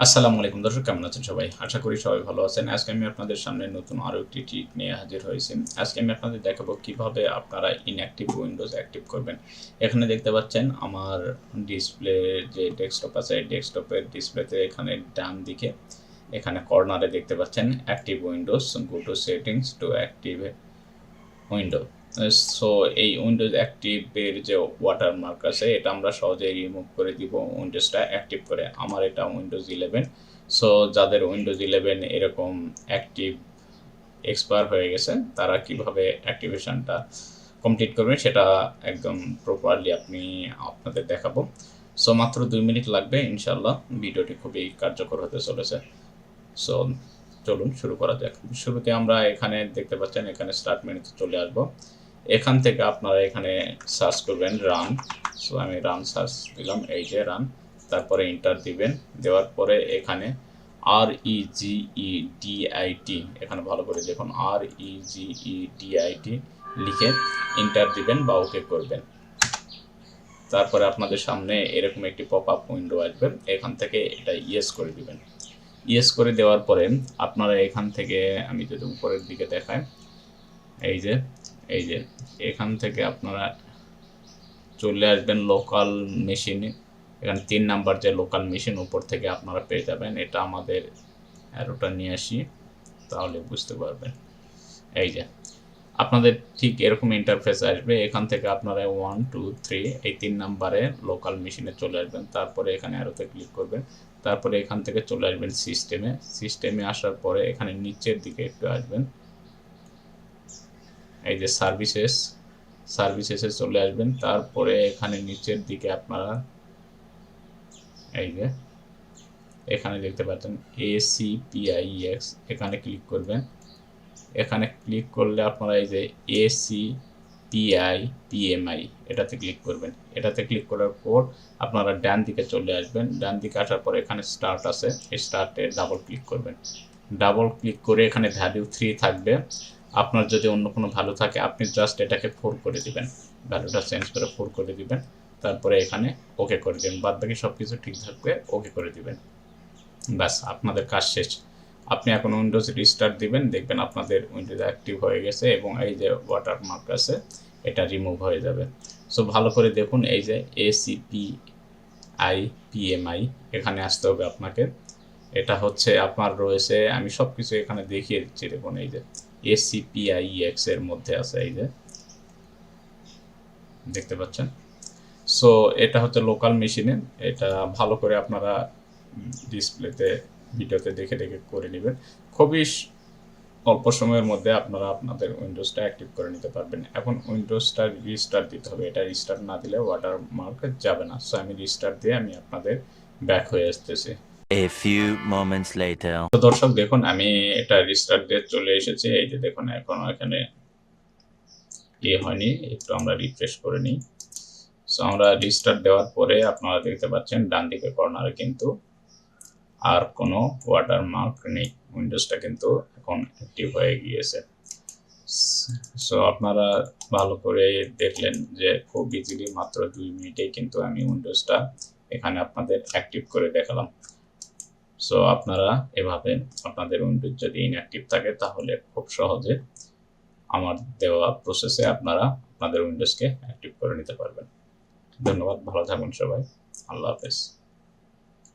আসসালামু আলাইকুম দর্শক, কেমন আছেন সবাই? আশা করি সবাই ভালো আছেন। আজকে আমি আপনাদের সামনে নতুন আরো একটি ট্রিক নিয়ে হাজির হয়েছি। আজকে আমি আপনাদের দেখাবো কিভাবে আপনারা ইনঅ্যাক্টিভ উইন্ডোজ অ্যাক্টিভ করবেন। এখানে দেখতে পাচ্ছেন আমার ডিসপ্লে যে ডেস্কটপ আছে, এই ডেস্কটপের ডিসপ্লেতে এখানে ডান দিকে এখানে কর্নারে দেখতে পাচ্ছেন active windows, go to settings to active window. So এই উইন্ডোজ অ্যাক্টিভের যে ওয়াটারমার্ক আছে এটা আমরা সহজেই রিমুভ করে দিব উইন্ডোজটা অ্যাক্টিভ করে। আমার এটা উইন্ডোজ 11। সো যাদের উইন্ডোজ 11 এরকম অ্যাক্টিভ এক্সপায়ার হয়ে গেছে তারা কিভাবে অ্যাক্টিভেশনটা কমপ্লিট করবেন সেটা একদম প্রপারলি আপনাদের দেখাবো। সো মাত্র 2 মিনিট লাগবে, ইনশাল্লাহ ভিডিওটি খুবই কার্যকর হতে চলেছে। সো চলুন শুরু করা যাক। শুরুতে আমরা এখানে দেখতে পাচ্ছেন এখানে স্টার্ট মেনুতে চলে আসব। এখান থেকে আপনারা এখানে সার্চ করবেন রান। সো আমি রান সার্চ দিলাম, এই যে রান, তারপরে এন্টার দিবেন। দেওয়ার পরে এখানে REGEDIT, এখানে ভালো করে দেখুন, REGEDIT লিখে এন্টার দিবেন বা ওকে করবেন। তারপরে আপনাদের সামনে এরকম একটি পপ আপ উইন্ডো আসবে, এখান থেকে এটা ইয়েস করে দিবেন। ইয়েস করে দেওয়ার পরে আপনারা এখান থেকে, আমি যদি উপরের দিকে দেখাই, এই যে এখান থেকে আপনারা চলে আসবেন লোকাল মেশিনে। এখানে 3 নাম্বার যে লোকাল মেশিন উপর থেকে আপনারা পেয়ে যাবেন। এটা আমাদের অ্যারোটা নিয়ে আসি, তাহলে বুঝতে পারবেন। এই যে আপনাদের ঠিক এরকম ইন্টারফেস আসবে। এখান থেকে আপনারা 1 2 3 এই 3 নাম্বারে লোকাল মেশিনে চলে আসবেন। তারপরে এখানে অ্যারোতে ক্লিক করবেন। তারপরে এখান থেকে চলে আসবেন সিস্টেমে আসার পরে এখানে নিচের দিকে একটু আসবেন। এই যে সার্ভিসেসে চলে আসবেন। তারপরে এখানে নিচের দিকে আপনারা এই যে এখানে দেখতে পাচ্ছেন ACPIEX, এখানে ক্লিক করবেন। এখানে ক্লিক করলে আপনারা এই যে ACPIPMI এটাতে ক্লিক করবেন। এটাতে ক্লিক করার পর আপনারা ডান দিকে চলে আসবেন। ডান দিকে আসার পর এখানে স্টার্ট আছে, এই স্টার্টে ডাবল ক্লিক করবেন। ডাবল ক্লিক করে এখানে ভ্যালু 3 থাকবে। আপনার যদি অন্য কোনো ভ্যালু থাকে আপনি জাস্ট এটাকে 4 করে দিবেন, ভ্যালুটা চেঞ্জ করে 4 করে দিবেন। তারপরে এখানে ওকে করে দিবেন, বাদ বাকি সব কিছু ঠিক থাকবে, ওকে করে দিবেন। ব্যাস, আপনাদের কাজ শেষ। আপনি এখন উইন্ডোজ রিস্টার্ট দিবেন, দেখবেন আপনাদের উইন্ডোজ অ্যাক্টিভ হয়ে গেছে এবং এই যে ওয়াটারমার্ক আছে এটা রিমুভ হয়ে যাবে। সো ভালো করে দেখুন, এই যে ACPIPMI এখানে আসতে হবে আপনাকে। এটা হচ্ছে আপনার রয়েছে, আমি সব কিছু এখানে দেখিয়ে দিচ্ছি। দেখুন এই যে ACPIEX এর মধ্যে আছে, এই যে দেখতে পাচ্ছেন। সো এটা হচ্ছে লোকাল মেশিনে। এটা ভালো করে আপনারা ডিসপ্লেতে ভিডিওতে দেখে দেখে করে নেবেন। খুবই অল্প সময়ের মধ্যে আপনারা আপনাদের উইন্ডোজটা অ্যাক্টিভ করে নিতে পারবেন। এখন উইন্ডোজটা রিস্টার্ট দিতে হবে, এটা রিস্টার্ট না দিলে ওয়াটারমার্ক যাবে না। সো আমি রিস্টার্ট দিয়ে আমি আপনাদের ব্যাক হয়ে আসতেছি। A few moments later. তো দর্শক দেখুন, আমি এটা রিস্টার্ট দিয়ে চলে এসেছি। এই যে দেখুন এখনো এখানে হয়নি, একটু আমরা রিফ্রেশ করে নিই। সো আমরা রিস্টার্ট দেওয়ার পরে আপনারা দেখতে পাচ্ছেন ডান দিকে কর্নারে কিন্তু আর কোনো ওয়াটারমার্ক নেই, উইন্ডোজটা কিন্তু এখন অ্যাক্টিভ হয়ে গিয়েছে। সো আপনারা ভালো করে দেখলেন যে খুব ইজিলি মাত্র 2 মিনিটেই কিন্তু আমি উইন্ডোজটা এখানে আপনাদের অ্যাক্টিভ করে দেখালাম। সো আপনারা এভাবে আপনাদের উইন্ডোজ যদি ইনঅ্যাক্টিভ থাকে তাহলে খুব সহজে আমার দেওয়া প্রসেসে আপনারা আপনাদের উইন্ডোজকে অ্যাক্টিভ করে নিতে পারবেন। ধন্যবাদ, ভালো থাকুন সবাই, আল্লাহ হাফেজ।